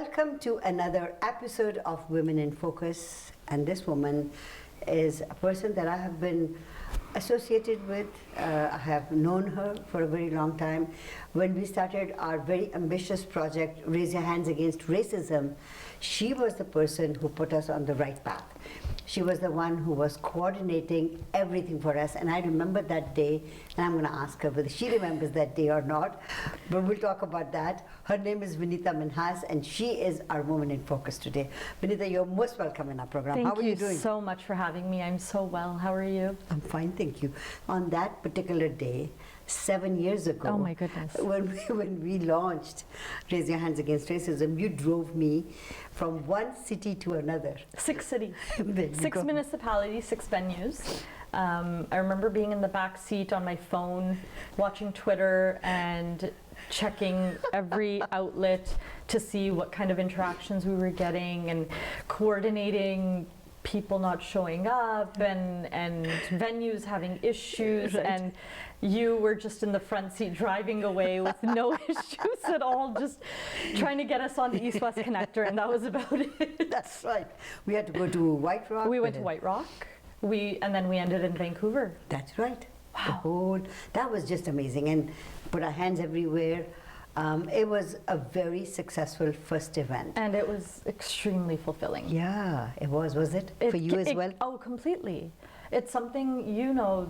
Welcome to another episode of Women in Focus, and this woman is a person that I have been associated with. I have known her for a very long time. When we started our very ambitious project, Raise Your Hands Against Racism, she was the person who put us on the right path. She was the one who was coordinating everything for us, and I remember that day, and I'm going to ask her whether she remembers that day or not, but we'll talk about that. Her name is Vineeta Minhas, and she is our Woman in Focus today. Vineeta, you're most welcome in our program. How are you doing? Thank you so much for having me. I'm so well. How are you? I'm fine, thank you. On that particular day, 7 years ago, oh my goodness, when we launched Raise Your Hands Against Racism, you drove me from one city to another. 6 cities, 6 municipalities, 6 venues. I remember being in the back seat on my phone, watching Twitter and checking every outlet to see what kind of interactions we were getting and coordinating people not showing up and venues having issues, right. And you were just in the front seat driving away with no issues at all, just trying to get us on the East-West Connector, and that was about it. That's right. We had to go to White Rock. We went to White Rock. And then we ended in Vancouver. That's right. Wow. That was just amazing, and put our hands everywhere. It was a very successul first event. And it was extremely fulfilling. Yeah, it was it? For you as well? Oh, completely. It's something, you know,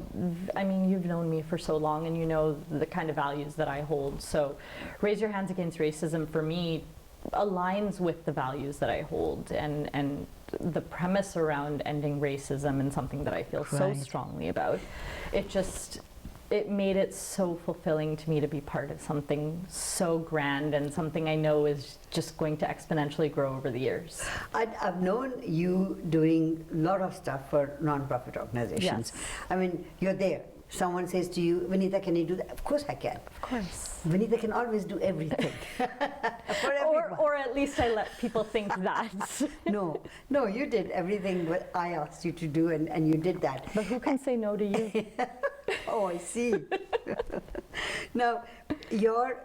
I mean, you've known me for so long and you know the kind of values that I hold. So Raise Your Hands Against Racism for me aligns with the values that I hold, and the premise around ending racism and something that I feel so strongly about. It made it so fulfilling to me to be part of something so grand and something I know is just going to exponentially grow over the years. I've known you doing a lot of stuff for non-profit organizations. Yes. I mean, you're there. Someone says to you, Vineeta, can you do that? Of course I can. Of course. Vineeta can always do everything. For everyone. Or at least I let people think that. No, you did everything what I asked you to do, and you did that. But who can say no to you? Oh, I see. Now, your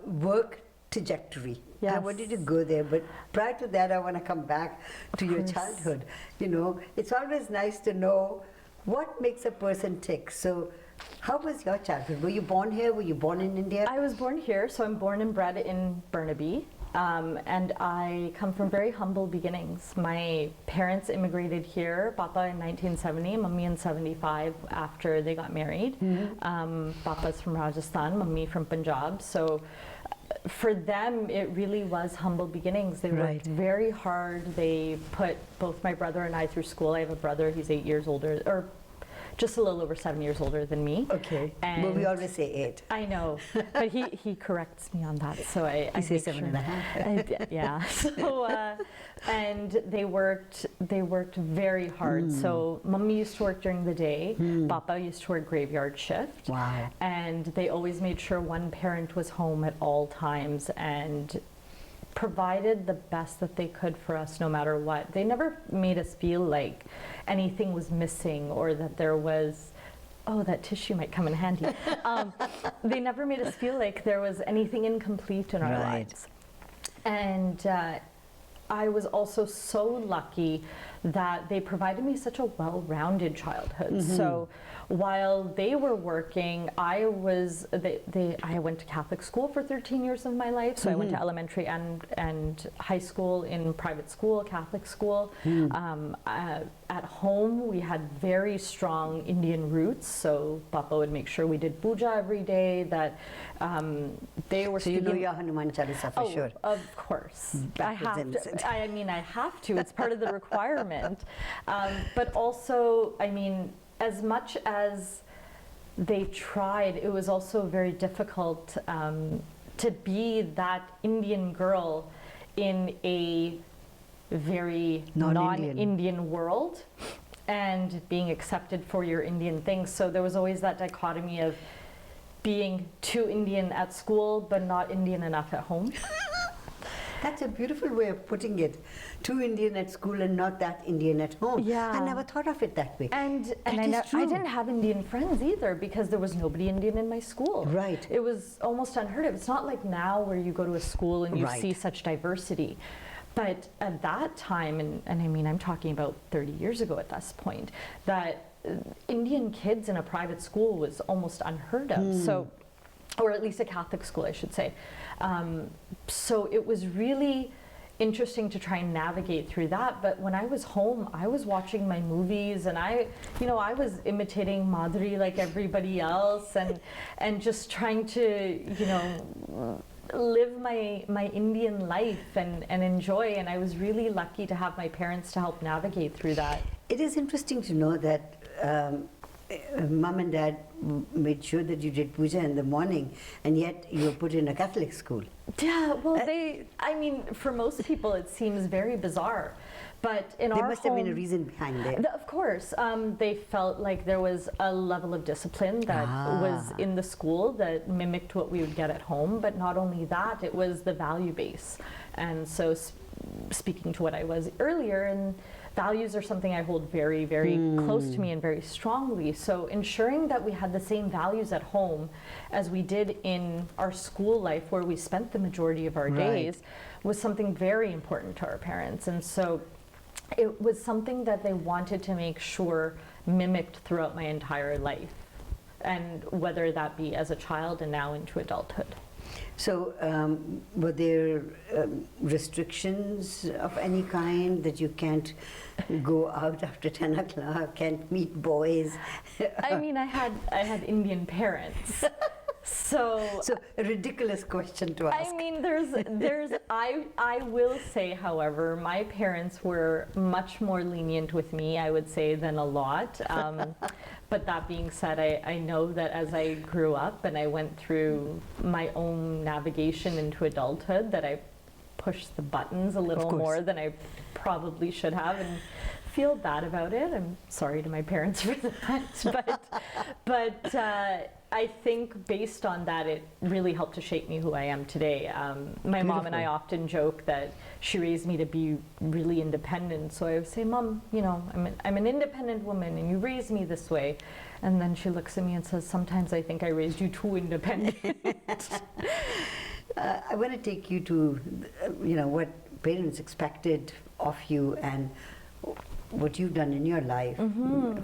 work trajectory. Yes. I wanted to go there, but prior to that, I want to come back to your childhood. You know, it's always nice to know what makes a person tick. So, how was your childhood? Were you born here? Were you born in India? I was born here, so I'm born and bred in Burnaby. And I come from very humble beginnings. My parents immigrated here, Papa in 1970, Mummy in 75 after they got married. Mm-hmm. Papa's from Rajasthan, Mummy from Punjab. So for them, it really was humble beginnings. They worked very hard. They put both my brother and I through school. I have a brother, he's 8 years older, or just a little over 7 years older than me. Okay, but we always say 8. I know, but he corrects me on that, so I say 7.5. Yeah. So and they worked very hard. So Mummy used to work during the day. Papa used to work graveyard shift. Wow. And they always made sure one parent was home at all times and provided the best that they could for us no matter what. They never made us feel like anything was missing or that there was, oh, that tissue might come in handy. They never made us feel like there was anything incomplete in our lives. And I was also so lucky that they provided me such a well-rounded childhood. Mm-hmm. So while they were working, I went to Catholic school for 13 years of my life. So I went to elementary and high school in private school, Catholic school. At home, we had very strong Indian roots. So Papa would make sure we did puja every day, that they were So you know your Hanuman Chalisa for sure. Of course. I have to. I mean, I have to. It's part of the requirement. But also, I mean, as much as they tried, it was also very difficult to be that Indian girl in a very non-Indian world and being accepted for your Indian things. So there was always that dichotomy of being too Indian at school but not Indian enough at home. That's a beautiful way of putting it. Too Indian at school and not that Indian at home. Yeah. I never thought of it that way. And That I, is I true. didn't have Indian friends either because there was nobody Indian in my school. Right. It was almost unheard of. It's not like now where you go to a school and you Right. see such diversity. But at that time, and I mean, I'm talking about 30 years ago at this point, that Indian kids in a private school was almost unheard of. So, or at least a Catholic school, I should say. So it was really interesting to try and navigate through that. But when I was home, I was watching my movies, and I was imitating Madhuri like everybody else, and just trying to, live my Indian life and enjoy. And I was really lucky to have my parents to help navigate through that. It is interesting to know that mom and dad made sure that you did puja in the morning, and yet you were put in a Catholic school. Yeah, well, for most people it seems very bizarre, but in There our must home, have been a reason behind it. Of course, they felt like there was a level of discipline that was in the school that mimicked what we would get at home, but not only that, it was the value base. And so speaking to what I was earlier, and values are something I hold very, very close to me and very strongly. So ensuring that we had the same values at home as we did in our school life, where we spent the majority of our days, was something very important to our parents. And so it was something that they wanted to make sure mimicked throughout my entire life, and whether that be as a child and now into adulthood. So, were there restrictions of any kind that you can't go out after 10 o'clock, can't meet boys? I mean, I had Indian parents. So a ridiculous question to ask. I mean, I will say, however, my parents were much more lenient with me, I would say, than a lot. But that being said, I know that as I grew up and I went through my own navigation into adulthood, that I pushed the buttons a little more than I probably should have, and feel bad about it. I'm sorry to my parents for that. But I think based on that, it really helped to shape me who I am today. My mom and I often joke that she raised me to be really independent. So I would say, Mom, I'm an independent woman and you raised me this way. And then she looks at me and says, sometimes I think I raised you too independent. I want to take you to, what parents expected of you and what you've done in your life.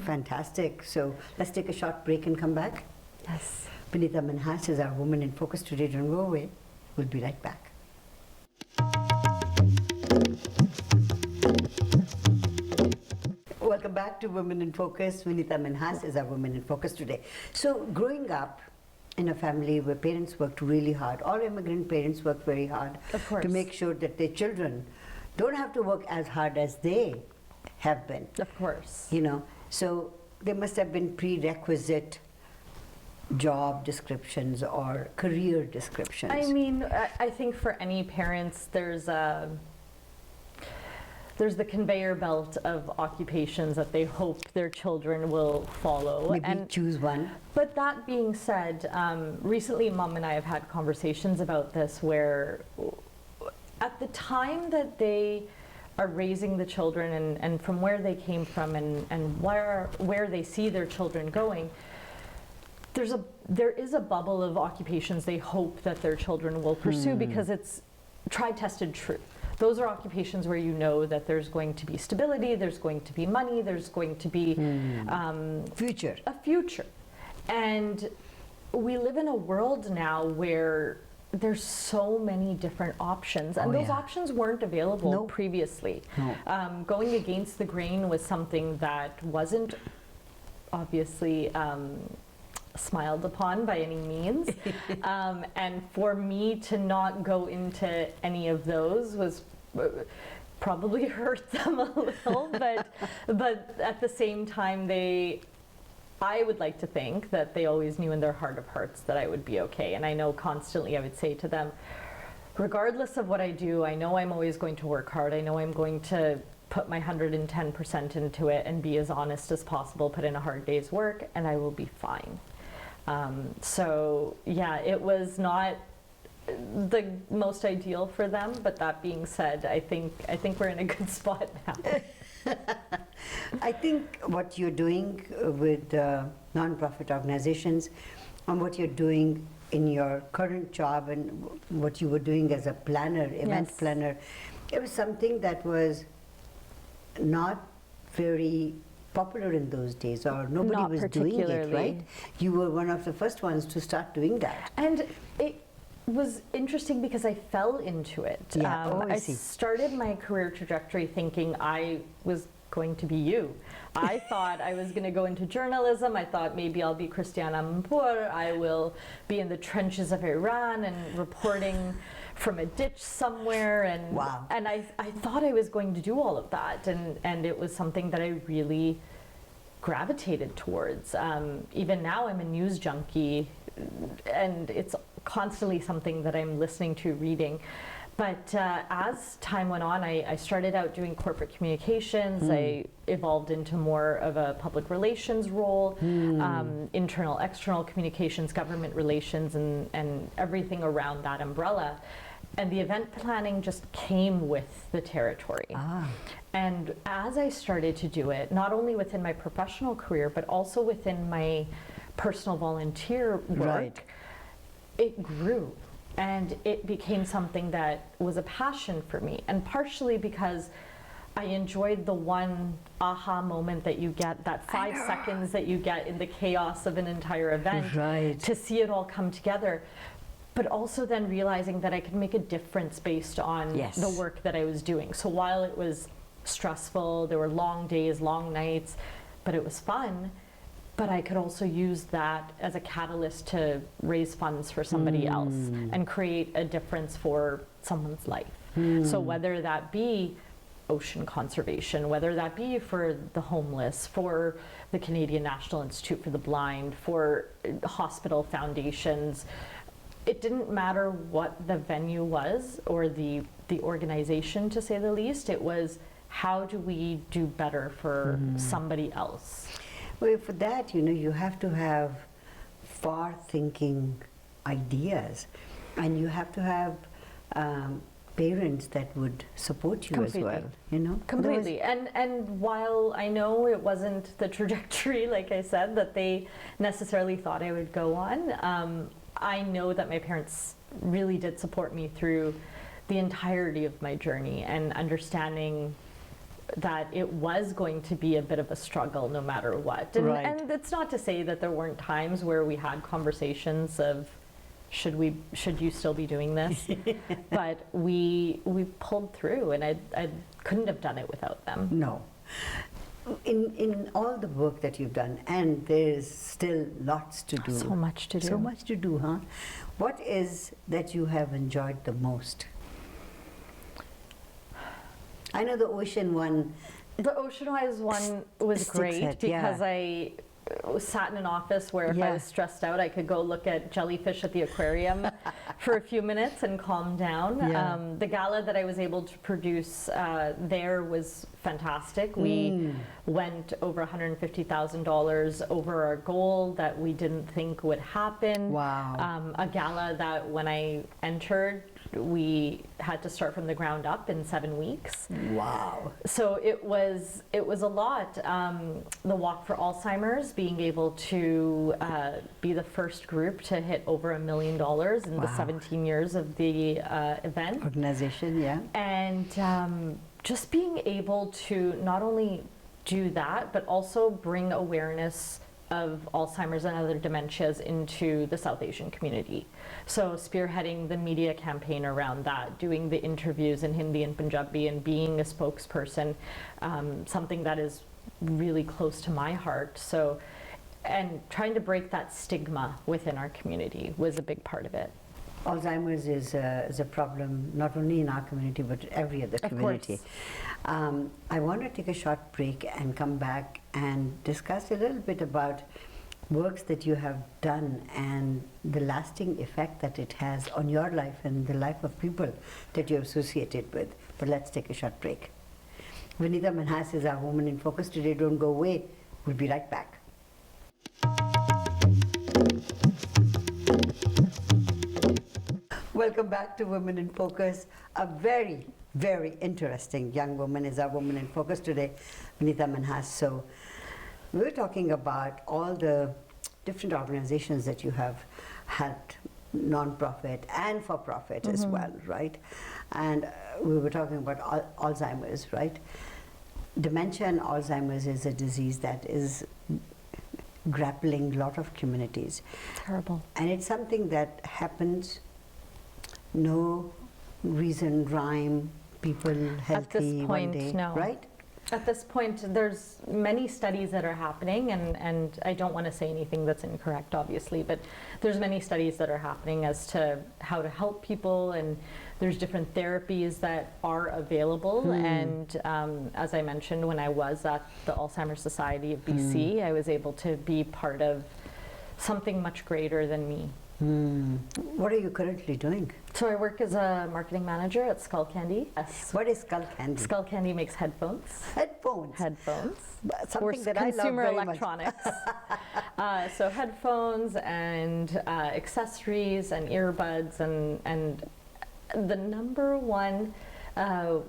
Fantastic. So let's take a short break and come back. Yes. Vineeta Minhas is our Woman in Focus today. Don't go away. We'll be right back. Welcome back to Women in Focus. Vineeta Minhas is our Woman in Focus today. So growing up in a family where parents worked really hard, all immigrant parents worked very hard to make sure that their children don't have to work as hard as they have been. Of course. So there must have been prerequisite job descriptions or career descriptions. I mean, I think for any parents, there's the conveyor belt of occupations that they hope their children will follow. Maybe choose one. But that being said, recently Mom and I have had conversations about this where at the time that they are raising the children and from where they came from and where they see their children going, there is a bubble of occupations they hope that their children will pursue because it's tried, tested, true. Those are occupations where you know that there's going to be stability, there's going to be money, there's going to be a future. And we live in a world now where there's so many different options, and those options weren't available previously. Going against the grain was something that wasn't obviously smiled upon by any means, and for me to not go into any of those was probably hurt them a little, but at the same time I would like to think that they always knew in their heart of hearts that I would be okay. And I know constantly I would say to them, regardless of what I do, I know I'm always going to work hard. I know I'm going to put my 110% into it and be as honest as possible, put in a hard day's work, and I will be fine. So yeah, it was not the most ideal for them, but that being said, I think we're in a good spot now. I think what you're doing with non-profit organizations and what you're doing in your current job and what you were doing as a planner, event Yes. planner, it was something that was not very popular in those days, or nobody Not was doing it, particularly. right? You were one of the first ones to start doing that. And it was interesting because I fell into it. Yeah. Oh, I I see. started my career trajectory thinking I was going to be you. I thought I was going to go into journalism. I thought maybe I'll be Christiana Mpur. I will be in the trenches of Iran and reporting from a ditch somewhere. And Wow. and I thought I was going to do all of that. And it was something that I really gravitated towards. Even now I'm a news junkie, and it's constantly something that I'm listening to, reading. But as time went on, I started out doing corporate communications. I evolved into more of a public relations role, internal, external communications, government relations, and everything around that umbrella. And the event planning just came with the territory. Ah. And as I started to do it, not only within my professional career, but also within my personal volunteer work, Right. it grew. And it became something that was a passion for me. And partially because I enjoyed the one aha moment that you get, that 5 seconds that you get in the chaos of an entire event, Right. to see it all come together. But also then realizing that I could make a difference based on Yes. the work that I was doing. So while it was stressful, there were long days, long nights, but it was fun. But I could also use that as a catalyst to raise funds for somebody else and create a difference for someone's life. So whether that be ocean conservation, whether that be for the homeless, for the Canadian National Institute for the Blind, for hospital foundations, it didn't matter what the venue was or the organization, to say the least. It was, how do we do better for somebody else? Well, for that, you have to have far-thinking ideas, and you have to have parents that would support you Completely. as well. Completely. And while I know it wasn't the trajectory, like I said, that they necessarily thought I would go on, I know that my parents really did support me through the entirety of my journey, and understanding that it was going to be a bit of a struggle no matter what. And, Right. and it's not to say that there weren't times where we had conversations of, should you still be doing this? But we pulled through, and I couldn't have done it without them. No. In all the work that you've done, and there's still lots to do. So much to do. So much to do, huh? What is that you have enjoyed the most? I know the ocean one. The Oceanwise one was Sticks great it, yeah. because I sat in an office where if I Yeah. was stressed out, I could go look at jellyfish at the aquarium for a few minutes and calm down. Yeah. The gala that I was able to produce there was fantastic. We went over $150,000 over our goal that we didn't think would happen. Wow. A gala that when I entered, we had to start from the ground up in 7 weeks. Wow. So it was a lot. The Walk for Alzheimer's, being able to be the first group to hit over $1 million in the Wow. 17 years of the event, Organization, yeah. and just being able to not only do that, but also bring awareness of Alzheimer's and other dementias into the South Asian community. So spearheading the media campaign around that, doing the interviews in Hindi and Punjabi, and being a spokesperson, something that is really close to my heart. So, and trying to break that stigma within our community was a big part of it. Alzheimer's is a problem not only in our community but every other Of community. course. I want to take a short break and come back and discuss a little bit about works that you have done and the lasting effect that it has on your life and the life of people that you're associated with. But let's take a short break. Vineeta Minhas is our Woman in Focus today. Don't go away. We'll be right back. Welcome back to Women in Focus. A very, very interesting young woman is our Woman in Focus today, Vineeta Minhas. So we're talking about all the different organizations that you have had, non-profit and for-profit as well, right? And we were talking about Alzheimer's, right? Dementia and Alzheimer's is a disease that is grappling a lot of communities. Terrible. And it's something that happens, no reason, rhyme, people healthy one day, no. right? At this point, there's many studies that are happening, and I don't want to say anything that's incorrect, obviously, but there's many studies that are happening as to how to help people, and there's different therapies that are available. And as I mentioned, when I was at the Alzheimer's Society of BC, I was able to be part of something much greater than me. What are you currently doing? So I work as a marketing manager at Skull Candy. Yes. What is Skull Candy? Skull Candy makes headphones. Headphones. Something that I love consumer very electronics. So headphones and accessories and earbuds and the number one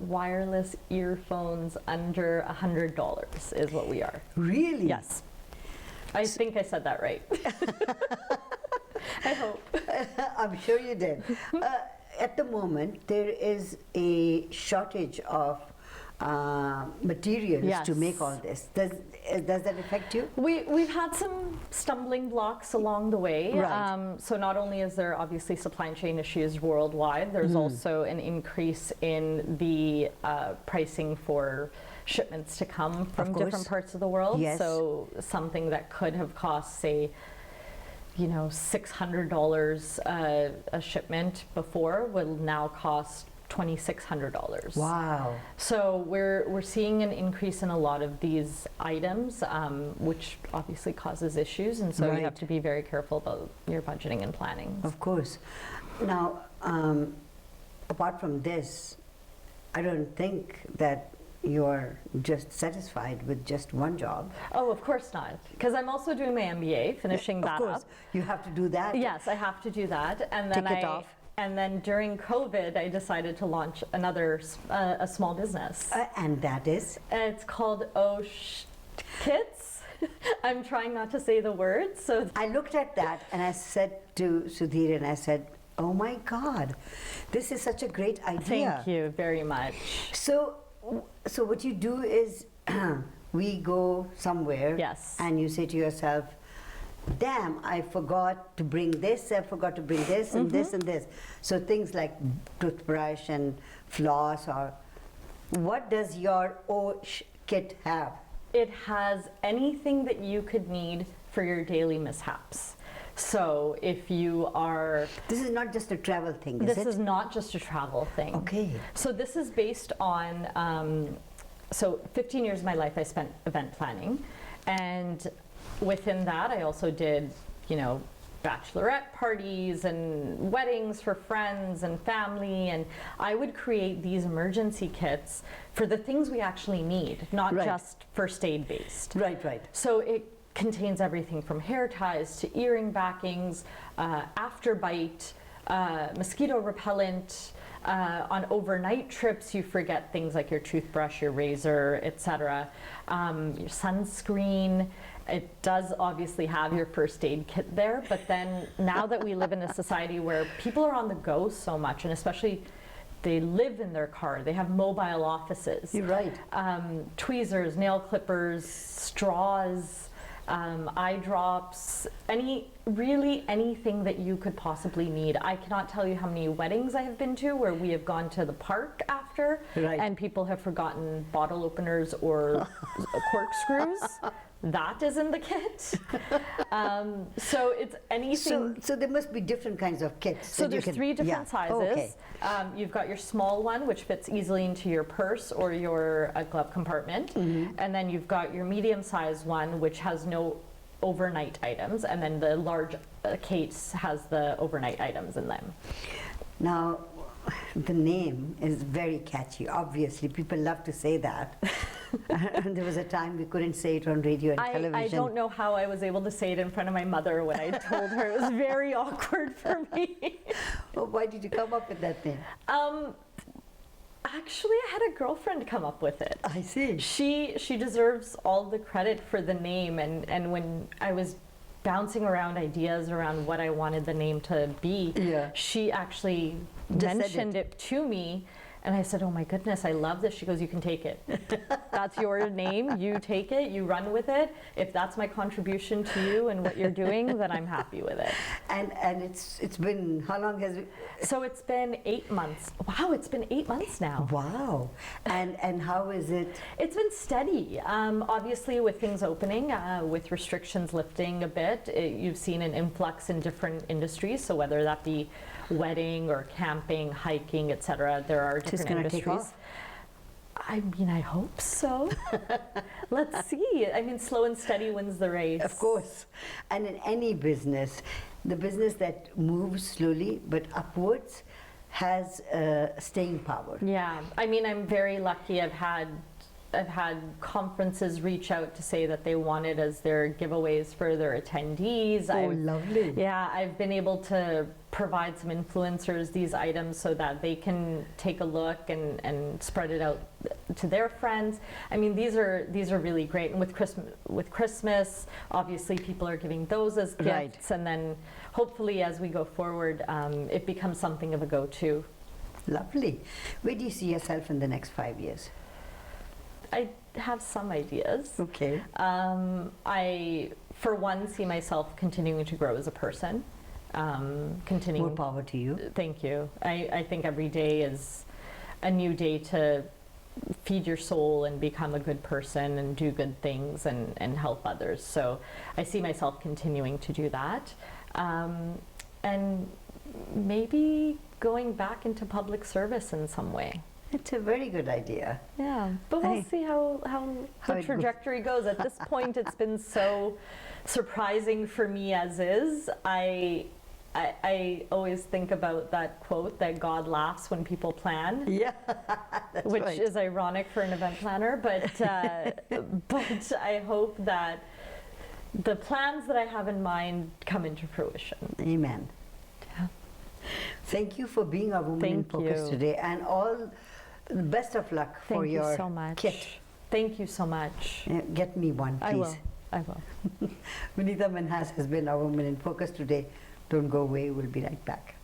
wireless earphones under $100 is what we are. Really? Yes. I think I said that right. I hope. I'm sure you did. At the moment, there is a shortage of materials to make all this. Does that affect you? We've had some stumbling blocks along the way. Right. So not only is there obviously supply chain issues worldwide, there's also an increase in the pricing for shipments to come from different parts of the world. Yes. So something that could have cost, say, $600 a shipment before will now cost $2,600. Wow. So we're seeing an increase in a lot of these items, which obviously causes issues, and so you have to be very careful about your budgeting and planning. Of course. Now, apart from this, I don't think that you're just satisfied with just one job. Oh, of course not, because I'm also doing my MBA, finishing that Of course, up. you have to do that. Yes, I have to do that, and then Tick it off. And then during COVID, I decided to launch another a small business. And that is? It's called Kits. I'm trying not to say the words. So I looked at that and I said to Sudhir, and I said, oh my God, this is such a great idea. Thank you very much. So what you do is we go somewhere, Yes. and you say to yourself, damn, I forgot to bring this, I forgot to bring this and this and this. So things like toothbrush and floss, or what does your kit have? It has anything that you could need for your daily mishaps. So if you are... This is not just a travel thing, is it? This is not just a travel thing. Okay. So this is based on, so 15 years of my life I spent event planning, and within that I also did, bachelorette parties and weddings for friends and family, and I would create these emergency kits for the things we actually need, not just first aid based. Right. So it contains everything from hair ties to earring backings, after bite, mosquito repellent. On overnight trips, you forget things like your toothbrush, your razor, etc. Your sunscreen. It does obviously have your first aid kit there, but then now that we live in a society where people are on the go so much, and especially they live in their car, they have mobile offices. You're right. Tweezers, nail clippers, straws, eye drops, really anything that you could possibly need. I cannot tell you how many weddings I have been to where we have gone to the park after, and people have forgotten bottle openers or corkscrews. That is in the kit. So it's anything. So there must be different kinds of kits. So there's 3 different sizes. Oh, okay. You've got your small one, which fits easily into your purse or your glove compartment. And then you've got your medium-sized one, which has no overnight items. And then the large case has the overnight items in them. Now, the name is very catchy. Obviously, people love to say that. And there was a time we couldn't say it on radio and television. I don't know how I was able to say it in front of my mother when I told her. It was very awkward for me. Well, why did you come up with that name? Actually, I had a girlfriend come up with it. I see. She deserves all the credit for the name, and when I was bouncing around ideas around what I wanted the name to be, Yeah. she actually Just said mentioned it to me, and I said, "Oh my goodness, I love this." She goes, "You can take it. That's your name. You take it. You run with it. If that's my contribution to you and what you're doing, then I'm happy with it." And it's been, how long has it? So it's been 8 months. Wow, it's been 8 months now. Wow. And how is it? It's been steady. Obviously, with things opening, with restrictions lifting a bit, you've seen an influx in different industries. So whether that be wedding or camping, hiking, etc., there are different Just gonna industries. take off? I mean, I hope so. Let's see. I mean, slow and steady wins the race. Of course. And in any business, the business that moves slowly but upwards has staying power. Yeah, I mean, I'm very lucky. I've had conferences reach out to say that they wanted as their giveaways for their attendees. Oh, lovely. Yeah, I've been able to provide some influencers these items so that they can take a look and spread it out to their friends. I mean, these are really great. And with Christmas, obviously people are giving those as gifts, Right. and then hopefully as we go forward, it becomes something of a go-to. Lovely. Where do you see yourself in the next 5 years? I have some ideas. Okay. I, for one, see myself continuing to grow as a person. More power to you. Thank you. I think every day is a new day to feed your soul and become a good person and do good things and help others. So I see myself continuing to do that. And maybe going back into public service in some way. It's a very good idea. Yeah, but we'll Hey. see how How the it goes. trajectory goes. At this point, it's been so surprising for me as is. I always think about that quote that God laughs when people plan, Yeah, that's which right. is ironic for an event planner. But but I hope that the plans that I have in mind come into fruition. Amen. Yeah. Thank you for being our Woman in Thank Focus you. today, and all the best of luck for Thank you your so much. kit. Thank you so much. Yeah, get me one, I please. will. I will. Vineeta Minhas has been our Woman in Focus today. Don't go away, we'll be right back.